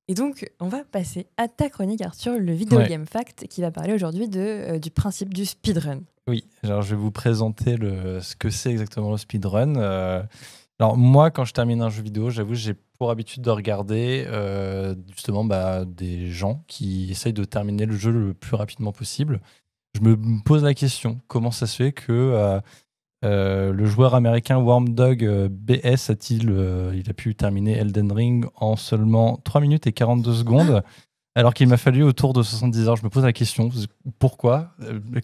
Et donc, on va passer à ta chronique, Arthur, le Video Game Fact, qui va parler aujourd'hui du principe du speedrun. Oui, alors je vais vous présenter ce que c'est exactement le speedrun. Alors moi, quand je termine un jeu vidéo, j'avoue, j'ai pour habitude de regarder justement des gens qui essayent de terminer le jeu le plus rapidement possible. Je me pose la question, comment ça se fait que le joueur américain Wormdog BS il a pu terminer Elden Ring en seulement 3 minutes et 42 secondes alors qu'il m'a fallu autour de 70 heures. Je me pose la question, pourquoi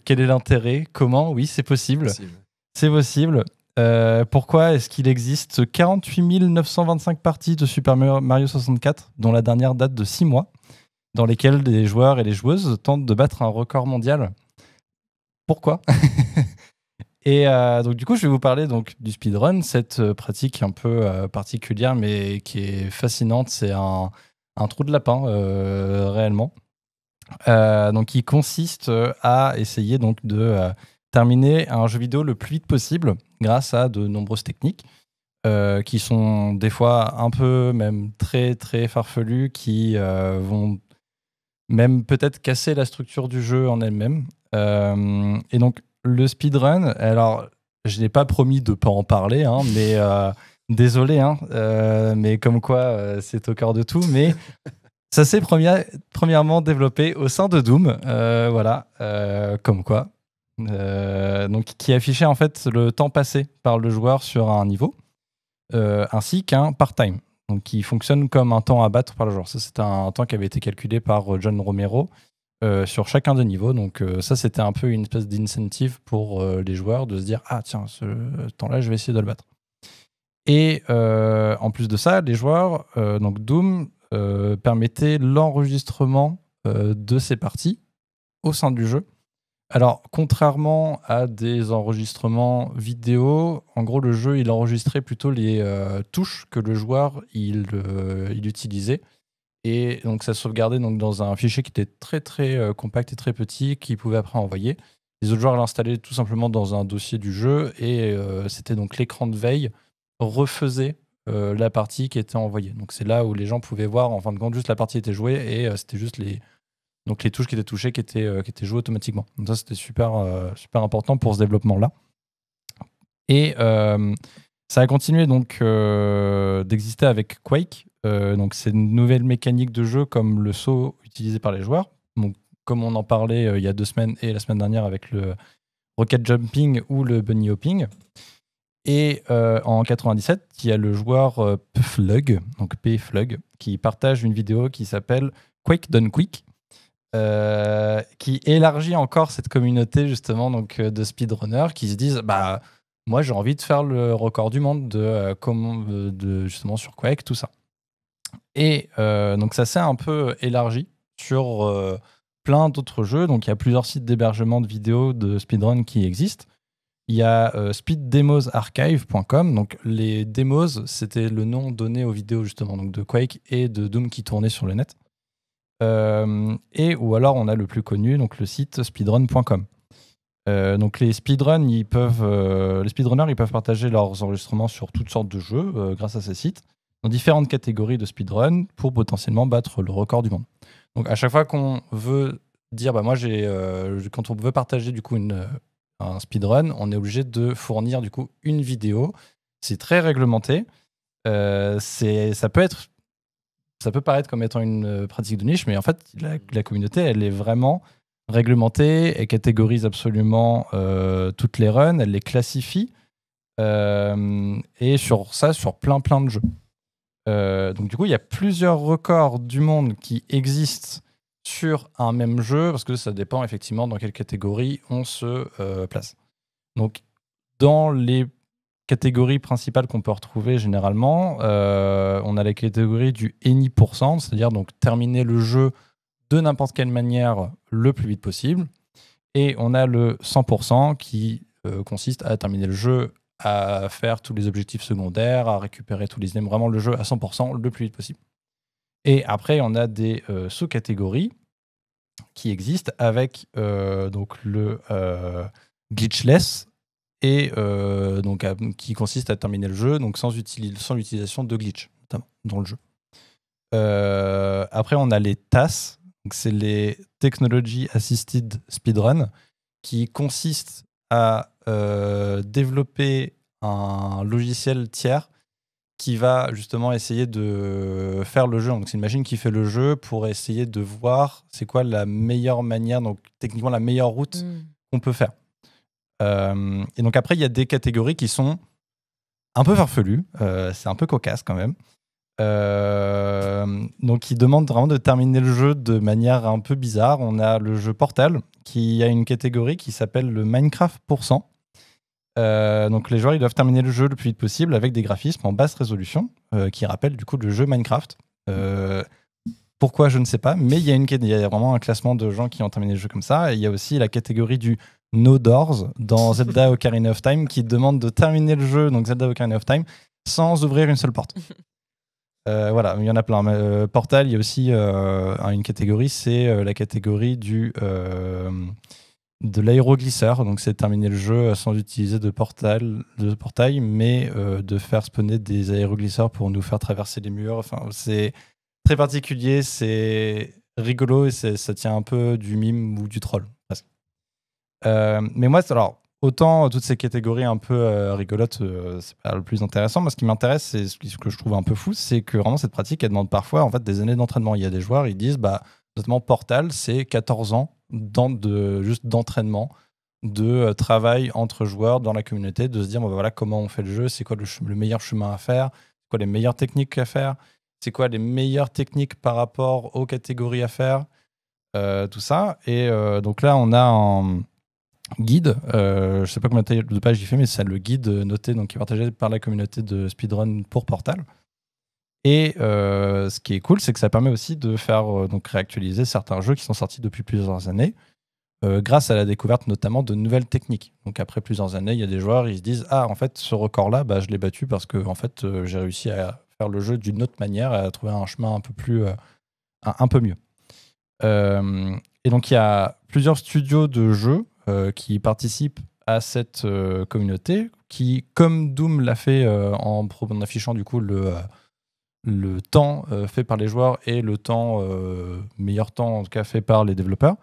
quel est l'intérêt? Comment? Oui, c'est possible. C'est possible. Pourquoi est-ce qu'il existe 48 925 parties de Super Mario 64, dont la dernière date de 6 mois, dans lesquelles les joueurs et les joueuses tentent de battre un record mondial? Pourquoi? Et donc du coup, je vais vous parler donc du speedrun, cette pratique un peu particulière, mais qui est fascinante. C'est un trou de lapin, réellement. Donc, qui consiste à essayer donc de terminer un jeu vidéo le plus vite possible grâce à de nombreuses techniques qui sont des fois un peu même très très farfelues, qui vont même peut-être casser la structure du jeu en elle-même. Et donc, le speedrun, alors, je n'ai pas promis de ne pas en parler, hein, mais désolé, hein, mais comme quoi, c'est au cœur de tout. Mais ça s'est premièrement développé au sein de Doom, voilà, comme quoi. Donc, qui affichait en fait le temps passé par le joueur sur un niveau, ainsi qu'un part-time, donc qui fonctionne comme un temps à battre par le joueur. Ça, c'était un temps qui avait été calculé par John Romero sur chacun des niveaux. Donc ça, c'était un peu une espèce d'incentive pour les joueurs de se dire « Ah tiens, ce temps-là, je vais essayer de le battre ». Et en plus de ça, les joueurs, donc Doom, permettait l'enregistrement de ces parties au sein du jeu. Alors, contrairement à des enregistrements vidéo, en gros, le jeu, il enregistrait plutôt les touches que le joueur il utilisait. Et donc, ça sauvegardait donc, dans un fichier qui était très, très compact et très petit, qu'il pouvait après envoyer. Les autres joueurs l'installaient tout simplement dans un dossier du jeu, et c'était donc l'écran de veille refaisait la partie qui était envoyée. Donc, c'est là où les gens pouvaient voir, en fin de compte, juste la partie était jouée, et c'était juste les touches qui étaient touchées qui étaient jouées automatiquement. Donc ça, c'était super important pour ce développement-là. Et ça a continué donc d'exister avec Quake. Donc c'est une nouvelle mécanique de jeu comme le saut utilisé par les joueurs. Donc, comme on en parlait il y a 2 semaines et la semaine dernière avec le rocket jumping ou le bunny hopping. Et en 97, il y a le joueur Pflug, donc Pflug, qui partage une vidéo qui s'appelle Quake Done Quick, qui élargit encore cette communauté justement donc de speedrunners qui se disent bah moi j'ai envie de faire le record du monde de justement sur Quake, tout ça. Et donc ça s'est un peu élargi sur plein d'autres jeux. Donc il y a plusieurs sites d'hébergement de vidéos de speedrun qui existent. Il y a speeddemosarchive.com. Donc les demos, c'était le nom donné aux vidéos justement donc de Quake et de Doom qui tournaient sur le net. Ou alors on a le plus connu, donc le site speedrun.com. Donc les speedrunners, ils peuvent partager leurs enregistrements sur toutes sortes de jeux grâce à ces sites, dans différentes catégories de speedrun pour potentiellement battre le record du monde. Donc à chaque fois qu'on veut dire, bah moi quand on veut partager du coup un speedrun, on est obligé de fournir du coup une vidéo. C'est très réglementé. Ça peut paraître comme étant une pratique de niche, mais en fait, la communauté, elle est vraiment réglementée. Elle catégorise absolument toutes les runs, elle les classifie, et sur plein de jeux. Donc du coup, il y a plusieurs records du monde qui existent sur un même jeu, parce que ça dépend effectivement dans quelle catégorie on se place. Donc, dans les catégories principales qu'on peut retrouver généralement, on a la catégorie du any %, c'est-à-dire donc terminer le jeu de n'importe quelle manière le plus vite possible. Et on a le 100% qui consiste à terminer le jeu, à faire tous les objectifs secondaires, à récupérer tous les items, vraiment le jeu à 100% le plus vite possible. Et après, on a des sous-catégories qui existent avec donc le glitchless, et donc qui consiste à terminer le jeu donc sans l'utilisation de glitch, notamment dans le jeu. après, on a les TAS, donc c'est les Technology Assisted Speedrun, qui consistent à développer un logiciel tiers qui va justement essayer de faire le jeu. Donc, c'est une machine qui fait le jeu pour essayer de voir c'est quoi la meilleure manière, donc techniquement la meilleure route qu'on peut faire. Et donc après, il y a des catégories qui sont un peu farfelues. C'est un peu cocasse quand même. Donc, ils demandent vraiment de terminer le jeu de manière un peu bizarre. On a le jeu Portal qui a une catégorie qui s'appelle le Minecraft %. Donc les joueurs ils doivent terminer le jeu le plus vite possible avec des graphismes en basse résolution qui rappellent du coup le jeu Minecraft. Pourquoi je ne sais pas, mais il y a vraiment un classement de gens qui ont terminé le jeu comme ça. Et il y a aussi la catégorie du No Doors dans Zelda Ocarina of Time qui demande de terminer le jeu, donc Zelda Ocarina of Time, sans ouvrir une seule porte. Voilà, il y en a plein. Portal, il y a aussi une catégorie, c'est la catégorie de l'aéroglisseur. Donc, c'est terminer le jeu sans utiliser de portail, mais de faire spawner des aéroglisseurs pour nous faire traverser les murs. Enfin, c'est très particulier, c'est rigolo et ça tient un peu du mime ou du troll. Presque. Mais moi, alors, autant toutes ces catégories un peu rigolotes, c'est pas le plus intéressant. Moi, ce qui m'intéresse, c'est ce que je trouve un peu fou, c'est que vraiment cette pratique, elle demande parfois en fait, des années d'entraînement. Il y a des joueurs, ils disent, notamment Portal, c'est 14 ans juste d'entraînement, de travail entre joueurs dans la communauté, de se dire voilà comment on fait le jeu, c'est quoi le meilleur chemin à faire, c'est quoi les meilleures techniques à faire, c'est quoi les meilleures techniques par rapport aux catégories à faire, tout ça. Et donc là, on a un guide, je sais pas combien de pages il fait, mais c'est le guide noté, donc qui est partagé par la communauté de Speedrun pour Portal. Et ce qui est cool, c'est que ça permet aussi de faire donc réactualiser certains jeux qui sont sortis depuis plusieurs années, grâce à la découverte notamment de nouvelles techniques. Donc après plusieurs années, il y a des joueurs, ils se disent en fait, ce record-là, je l'ai battu parce que en fait, j'ai réussi à faire le jeu d'une autre manière, à trouver un chemin un peu plus, un peu mieux. Et donc il y a plusieurs studios de jeux qui participent à cette communauté, qui, comme Doom l'a fait en affichant du coup le temps fait par les joueurs et le temps, meilleur temps en tout cas fait par les développeurs.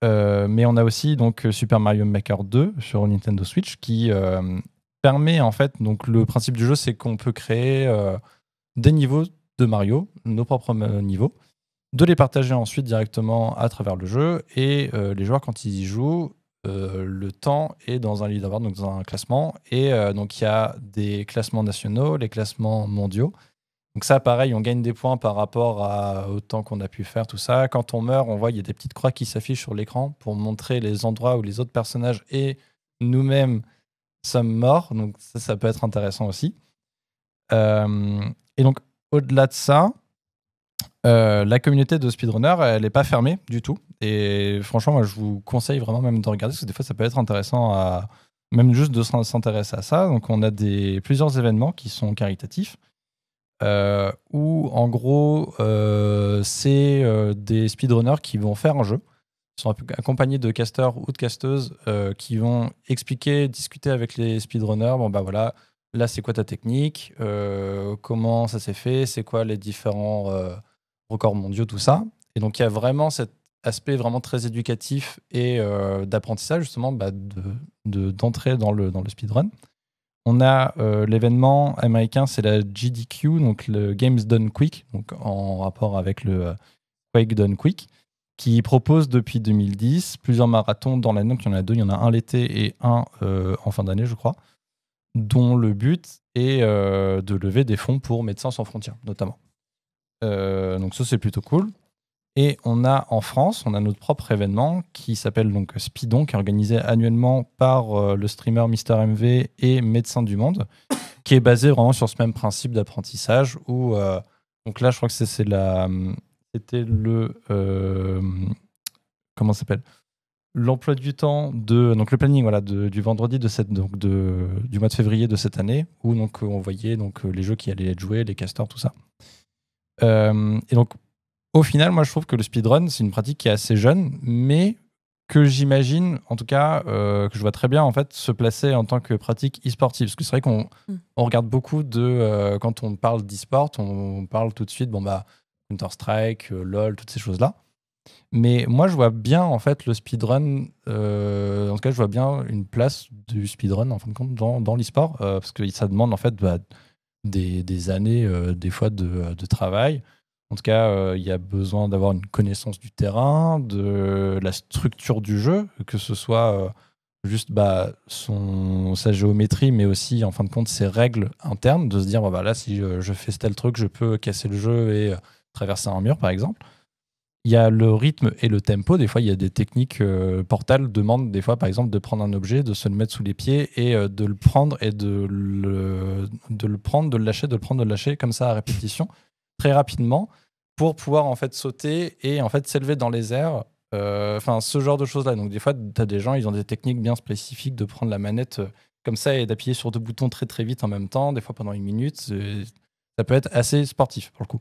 Mais on a aussi donc Super Mario Maker 2 sur Nintendo Switch qui permet en fait, donc le principe du jeu c'est qu'on peut créer des niveaux de Mario, nos propres niveaux, de les partager ensuite directement à travers le jeu et les joueurs quand ils y jouent, le temps est dans un leaderboard, donc dans un classement et donc il y a des classements nationaux, les classements mondiaux. Donc ça, pareil, on gagne des points par rapport au temps qu'on a pu faire, tout ça. Quand on meurt, on voit il y a des petites croix qui s'affichent sur l'écran pour montrer les endroits où les autres personnages et nous-mêmes sommes morts. Donc ça peut être intéressant aussi. Et donc, au-delà de ça, la communauté de speedrunners, elle n'est pas fermée du tout. Et franchement, moi, je vous conseille vraiment même de regarder, parce que des fois, ça peut être intéressant même juste de s'intéresser à ça. Donc, on a plusieurs événements qui sont caritatifs. Où en gros c'est des speedrunners qui vont faire un jeu. Ils sont accompagnés de casteurs ou de casteuses qui vont expliquer, discuter avec les speedrunners. Voilà, là c'est quoi ta technique, comment ça s'est fait, c'est quoi les différents records mondiaux, tout ça. Et donc il y a vraiment cet aspect vraiment très éducatif et d'apprentissage justement d'entrer dans le speedrun. On a l'événement américain, c'est la GDQ, donc le Games Done Quick, donc en rapport avec le Quake Done Quick, qui propose depuis 2010 plusieurs marathons dans l'année. Donc il y en a deux, il y en a un l'été et un en fin d'année, je crois, dont le but est de lever des fonds pour Médecins sans frontières, notamment. Donc ça, c'est plutôt cool. Et on a en France, on a notre propre événement qui s'appelle donc Speedon, qui est organisé annuellement par le streamer MrMV et Médecins du Monde, qui est basé vraiment sur ce même principe d'apprentissage. Où donc là, je crois que c'était le comment ça s'appelle, l'emploi du temps donc le planning du vendredi du mois de février de cette année, où donc on voyait donc les jeux qui allaient être joués, les casteurs, tout ça. Et donc au final, moi, je trouve que le speedrun, c'est une pratique qui est assez jeune, mais que j'imagine, en tout cas, que je vois très bien, en fait, se placer en tant que pratique e-sportive. Parce que c'est vrai qu'on regarde beaucoup quand on parle d'e-sport, on parle tout de suite, Counter-Strike, LoL, toutes ces choses-là. Mais moi, je vois bien en fait le speedrun. En tout cas, je vois bien une place du speedrun en fin de compte dans l'e-sport, parce que ça demande en fait des années, des fois de travail. En tout cas, il y a besoin d'avoir une connaissance du terrain, de la structure du jeu, que ce soit juste sa géométrie, mais aussi en fin de compte ses règles internes, de se dire là, si je fais tel truc, je peux casser le jeu et traverser un mur, par exemple. Il y a le rythme et le tempo. Des fois, il y a des techniques. Portal demande des fois, par exemple, de prendre un objet, de se le mettre sous les pieds et de le prendre et de le prendre, de le lâcher, de le prendre, de le lâcher, comme ça à répétition, très rapidement, pour pouvoir en fait sauter et en fait s'élever dans les airs. Enfin, ce genre de choses-là. Donc, des fois, tu as des gens, ils ont des techniques bien spécifiques de prendre la manette comme ça et d'appuyer sur 2 boutons très très vite en même temps, des fois pendant 1 minute. Ça peut être assez sportif pour le coup.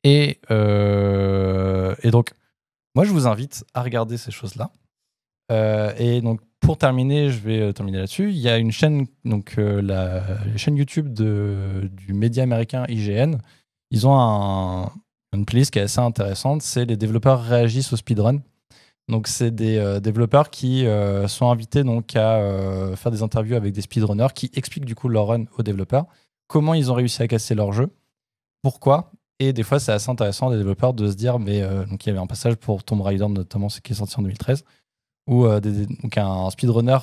Et donc, moi, je vous invite à regarder ces choses-là. Et donc, pour terminer, je vais terminer là-dessus. Il y a une chaîne, donc la chaîne YouTube du média américain IGN. Ils ont une playlist qui est assez intéressante. C'est les développeurs réagissent au speedrun. Donc, c'est des développeurs qui sont invités donc, à faire des interviews avec des speedrunners qui expliquent du coup leur run aux développeurs, comment ils ont réussi à casser leur jeu, pourquoi. Et des fois, c'est assez intéressant des développeurs de se dire, mais donc il y avait un passage pour Tomb Raider notamment, ce qui est sorti en 2013, où donc un speedrunner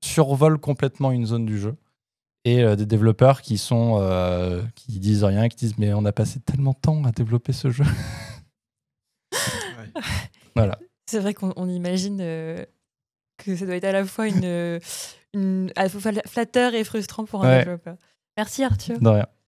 survole complètement une zone du jeu et des développeurs qui disent rien, qui disent mais on a passé tellement de temps à développer ce jeu. Ouais. Voilà. C'est vrai qu'on imagine que ça doit être à la fois à la fois flatteur et frustrant pour un développeur. Merci Arthur. De rien.